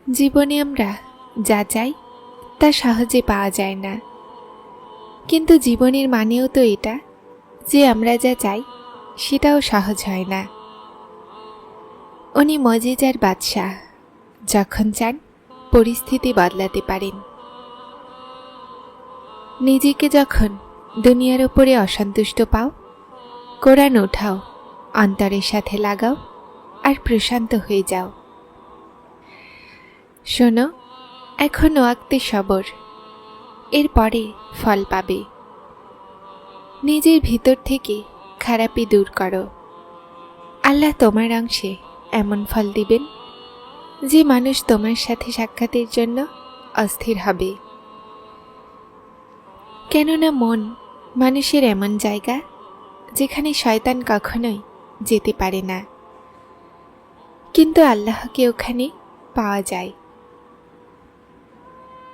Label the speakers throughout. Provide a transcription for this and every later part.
Speaker 1: জীবনে আমরা যা চাই তা সহজে পাওয়া যায় না, কিন্তু জীবনের মানেও তো এটা যে আমরা যা চাই সেটাও সহজ হয় না। উনি মজিজার বাদশাহ, যখন চান পরিস্থিতি বদলাতে পারেন। নিজেকে যখন দুনিয়ার উপরে অসন্তুষ্ট পাও, কোরআন উঠাও, অন্তরের সাথে লাগাও আর প্রশান্ত হয়ে যাও। শোনো, এখন ওয়াক্তে সবর, এরপরে ফল পাবে। নিজের ভিতর থেকে খারাপি দূর করো, আল্লাহ তোমার অংশে এমন ফল দিবেন যে মানুষ তোমার সাথে সাক্ষাতের জন্য অস্থির হবে। কেননা মন মানুষের এমন জায়গা যেখানে শয়তান কখনোই যেতে পারে না, কিন্তু আল্লাহকে ওখানে পাওয়া যায়।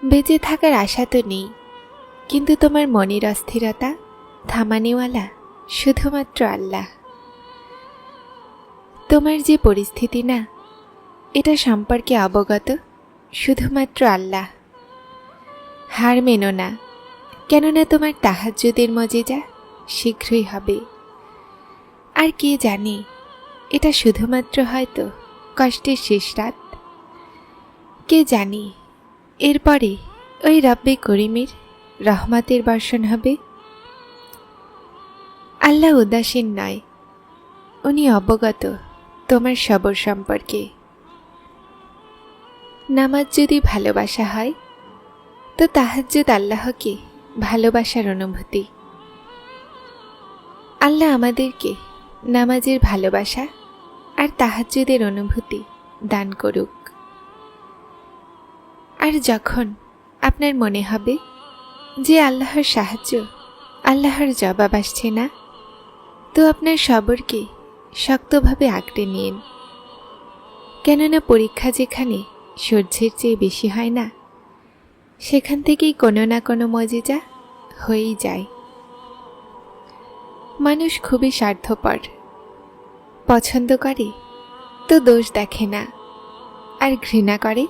Speaker 1: বেঁচে থাকার আশা তো নেই, কিন্তু তোমার মনের অস্থিরতা থামানেওয়ালা শুধুমাত্র আল্লাহ। তোমার যে পরিস্থিতি না, এটা সম্পর্কে অবগত শুধুমাত্র আল্লাহ। হার মেনো না, কেননা তোমার তাহাজ্জুদের মজেজা শীঘ্রই হবে। আর কে জানে, এটা শুধুমাত্র হয়তো কষ্টের শেষ রাত। কে জানে এরপরে ওই রব্বে করিমের রহমতের বর্ষণ হবে। আল্লাহ উদাসীন নয়, উনি অবগত তোমার সবর সম্পর্কে। নামাজ যদি ভালোবাসা হয়, তো তাহাজ্জুদ আল্লাহকে ভালোবাসার অনুভূতি। আল্লাহ আমাদেরকে নামাজের ভালোবাসা আর তাহাজ্জুদের অনুভূতি দান করুক। আর যখন আপনার মনে হবে যে আল্লাহর সাহায্য, আল্লাহর জবাব আসছে না, তো আপনার সবরকে শক্তভাবে আঁকড়ে নিন। কেননা পরীক্ষা যেখানে সহ্যের চেয়ে বেশি হয় না, সেখান থেকেই কোনো না কোনো মজিজা হয়েই যায়। মানুষ খুবই স্বার্থপর, পছন্দ করে তো দোষ দেখে না, আর ঘৃণা করে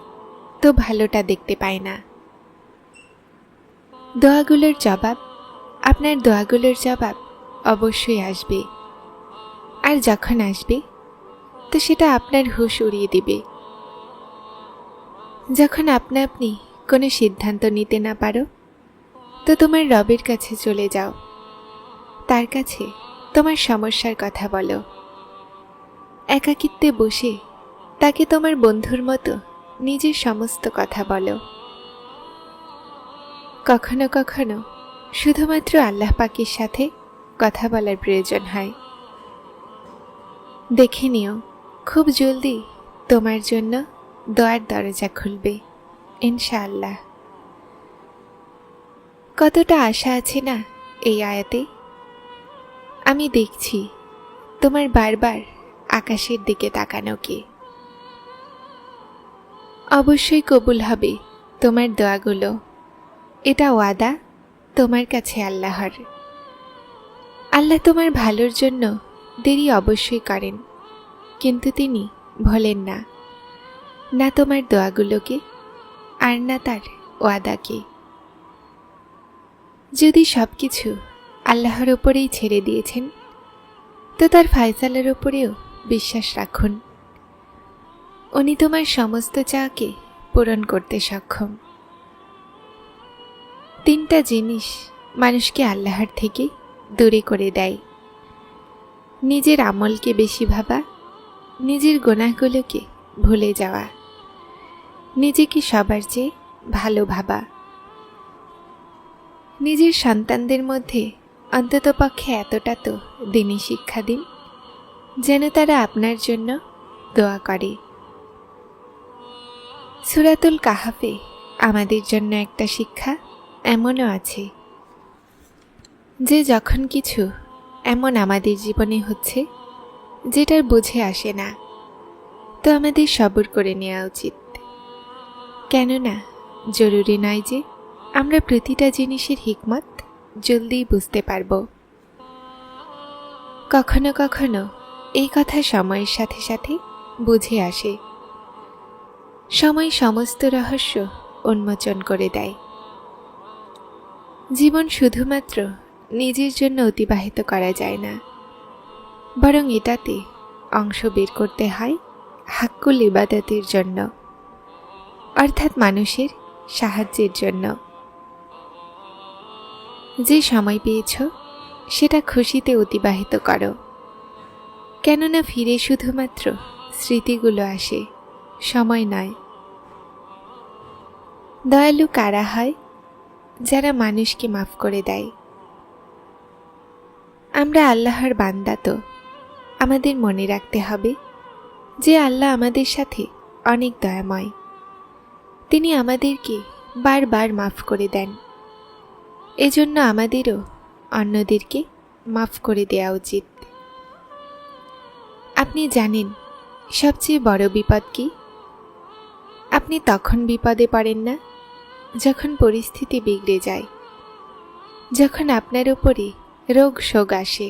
Speaker 1: তো ভালোটা দেখতে পায় না। দোয়াগুলোর জবাব, আপনার দোয়াগুলোর জবাব অবশ্যই আসবে। আর যখন আসবে, তো সেটা আপনার হুঁশ উড়িয়ে দিবে। যখন আপনি কোনো সিদ্ধান্ত নিতে না পারো, তো তোমার রবের কাছে চলে যাও, তার কাছে তোমার সমস্যার কথা বলো। একাকিত্বে বসে তাকে তোমার বন্ধুর মতো নিজের সমস্ত কথা বলো। কখনো কখনো শুধুমাত্র আল্লাহ পাকের সাথে কথা বলার প্রয়োজন হয়। দেখে নিও, খুব জলদি তোমার জন্য দোয়ার দরজা খুলবে ইনশাআল্লাহ। কতটা আশা আছে না এই আয়াতে। আমি দেখছি তোমার বারবার আকাশের দিকে তাকানোকে। অবশ্যই কবুল হবে তোমার দোয়াগুলো, এটা ওয়াদা তোমার কাছে আল্লাহর। আল্লাহ তোমার ভালোর জন্য দেরি অবশ্যই করেন, কিন্তু তিনি ভোলেন না, না তোমার দোয়াগুলোকে আর না তার ওয়াদাকে। যদি সবকিছু আল্লাহর উপরেই ছেড়ে দিয়েছেন, তো তার ফায়সালার উপরেও বিশ্বাস রাখুন। উনি তোমার সমস্ত চাওয়াকে পূরণ করতে সক্ষম। তিনটা জিনিস মানুষকে আল্লাহর থেকে দূরে করে দেয়: নিজের আমলকে বেশি ভাবা, নিজের গুনাহগুলোকে ভুলে যাওয়া, নিজেকে সবার চেয়ে ভালো ভাবা। নিজের সন্তানদের মধ্যে অন্ততপক্ষে এতটা তো দিনই শিক্ষা দিন, যেন তারা আপনার জন্য দোয়া করে। সূরাতুল কাহাফে আমাদের জন্য একটা শিক্ষা এমনও আছে যে যখন কিছু এমন আমাদের জীবনে হচ্ছে যেটার বুঝে আসে না, তো আমাদের সবর করে নেওয়া উচিত। কেননা জরুরি নয় যে আমরা প্রতিটা জিনিসের হিকমত জলদি বুঝতে পারব। কখনো কখনো এই কথা সময়ের সাথে সাথে বুঝে আসে। সময় সমস্ত রহস্য উন্মোচন করে দেয়। জীবন শুধুমাত্র নিজের জন্য অতিবাহিত করা যায় না, বরং এটাতে অংশ বের করতে হয় হাক্কুল ইবাদতের জন্য, অর্থাৎ মানুষের সাহায্যের জন্য। যে সময় পেয়েছ সেটা খুশিতে অতিবাহিত করো, কেননা ফিরে শুধুমাত্র স্মৃতিগুলো আসে, সময় নয়। দয়ালু কারা হয়? যারা মানুষকে মাফ করে দেয়। আমরা আল্লাহর বান্দা, তো আমাদের মনে রাখতে হবে যে আল্লাহ আমাদের সাথে অনেক দয়াময়। তিনি আমাদেরকে বারবার মাফ করে দেন। এজন্য আমাদেরও অন্যদেরকে মাফ করে দেওয়া উচিত। আপনি জানেন সবচেয়ে বড় বিপদ কি? আপনি তখন বিপদে পড়েন না যখন পরিস্থিতি বিগড়ে যায়, যখন আপনার উপরে রোগ শোক আসে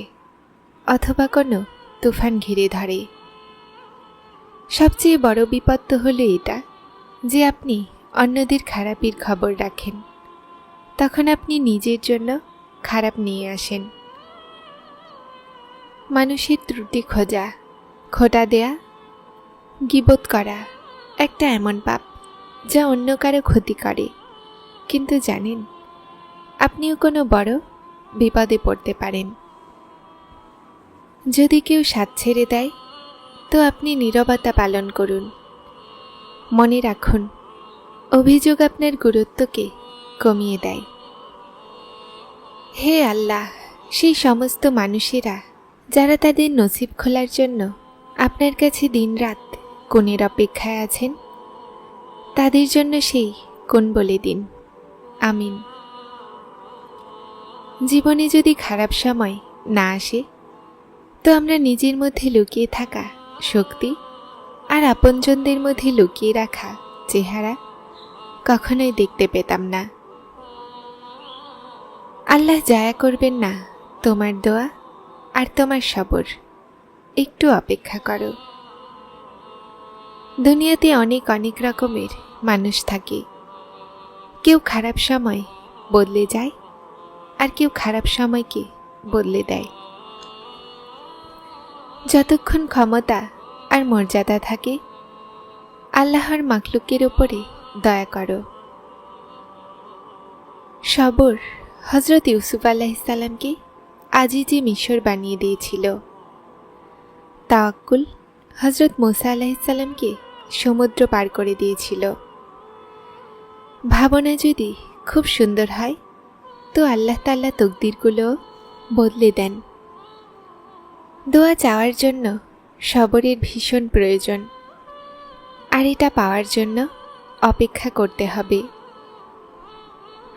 Speaker 1: অথবা কোনো তুফান ঘিরে ধরে। সবচেয়ে বড় বিপদ তো হলো এটা যে আপনি অন্যদের খারাপের খবর রাখেন, তখন আপনি নিজের জন্য খারাপ নিয়ে আসেন। মানুষের ত্রুটি খোঁজা, খোঁটা দেয়া, গীবত করা একটা এমন পাপ যা অন্য কারো ক্ষতি করে, কিন্তু জানেন আপনিও কোনো বড় বিপদে পড়তে পারেন। যদি কেউ সাথ ছেড়ে দেয় তো আপনি নীরবতা পালন করুন। মনে রাখুন, অভিযোগ আপনার গুরুত্বকে কমিয়ে দেয়। হে আল্লাহ, সেই সমস্ত মানুষেরা যারা তাদের নসিব খোলার জন্য আপনার কাছে দিনরাত কোণের অপেক্ষায় আছেন, তাদের জন্য সেই কোণ বলে দিন। আমিন। জীবনে যদি খারাপ সময় না আসে তো আমরা নিজের মধ্যে লুকিয়ে থাকা শক্তি আর আপনজনদের মধ্যে লুকিয়ে রাখা চেহারা কখনোই দেখতে পেতাম না। আল্লাহ জায়া করবেন না তোমার দোয়া আর তোমার সবর। একটু অপেক্ষা করো। দুনিয়াতে অনেক অনেক রকমের মানুষ থাকে। কেউ খারাপ সময় বদলে যায় আর কেউ খারাপ সময়কে বদলে দেয়। যতক্ষণ ক্ষমতা আর মর্যাদা থাকে আল্লাহর মাখলুকের উপরে দয়া করো। সবর হযরত ইউসুফ আলাইহিসসালামকে আজিজে মিশর বানিয়ে দিয়েছিল। তাওয়াক্কুল হযরত মুসা আলাইহিসসালামকে সমুদ্র পার করে দিয়েছিল। ভাবনা যদি খুব সুন্দর হয় তো আল্লাহ তাআলা তকদিরগুলো বদলে দেন। দোয়া চাওয়ার জন্য সবরের ভীষণ প্রয়োজন, আর এটা পাওয়ার জন্য অপেক্ষা করতে হবে।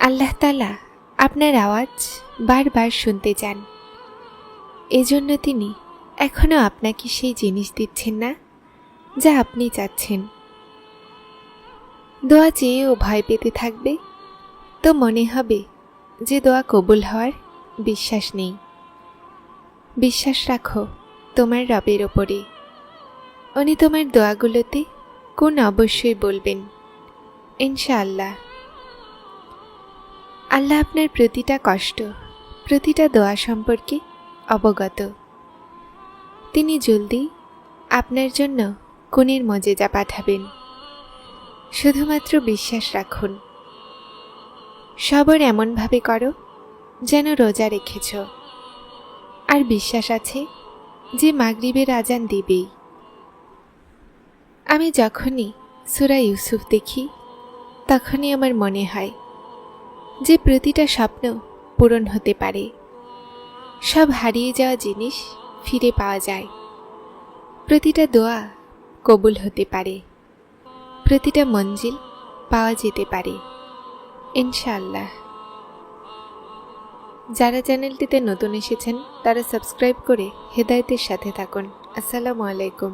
Speaker 1: আল্লাহ তাআলা আপনার আওয়াজ বারবার শুনতে চান, এজন্য তিনি এখনো আপনাকে সেই জিনিস দিচ্ছেন না যা আপনি চাচ্ছেন। দোয়া চেয়েও ভয় পেতে থাকবে তো মনে হবে যে দোয়া কবুল হওয়ার বিশ্বাস নেই। বিশ্বাস রাখো তোমার রবের ওপরে। উনি তোমার দোয়াগুলোতে কোন অবশ্যই বলবেন, ইনশাআল্লাহ। আল্লাহ আপনার প্রতিটা কষ্ট, প্রতিটা দোয়া সম্পর্কে অবগত। তিনি জলদি আপনার জন্য কোনের মজেজা পাঠাবেন। শুধুমাত্র বিশ্বাস রাখুন। সবর এমনভাবে করো যেন রোজা রেখেছ, আর বিশ্বাস আছে যে মাগরিবের আজান দিবেই। আমি যখনই সূরা ইউসুফ দেখি তখনই আমার মনে হয় যে প্রতিটা স্বপ্ন পূরণ হতে পারে, সব হারিয়ে যাওয়া জিনিস ফিরে পাওয়া যায়, প্রতিটা দোয়া কবুল হতে পারে, প্রতিটা মঞ্জিল পাওয়া যেতে পারে ইনশাআল্লাহ। যারা চ্যানেলটিতে নতুন এসেছেন তারা সাবস্ক্রাইব করে হেদায়েতের সাথে থাকুন। আসসালামু আলাইকুম।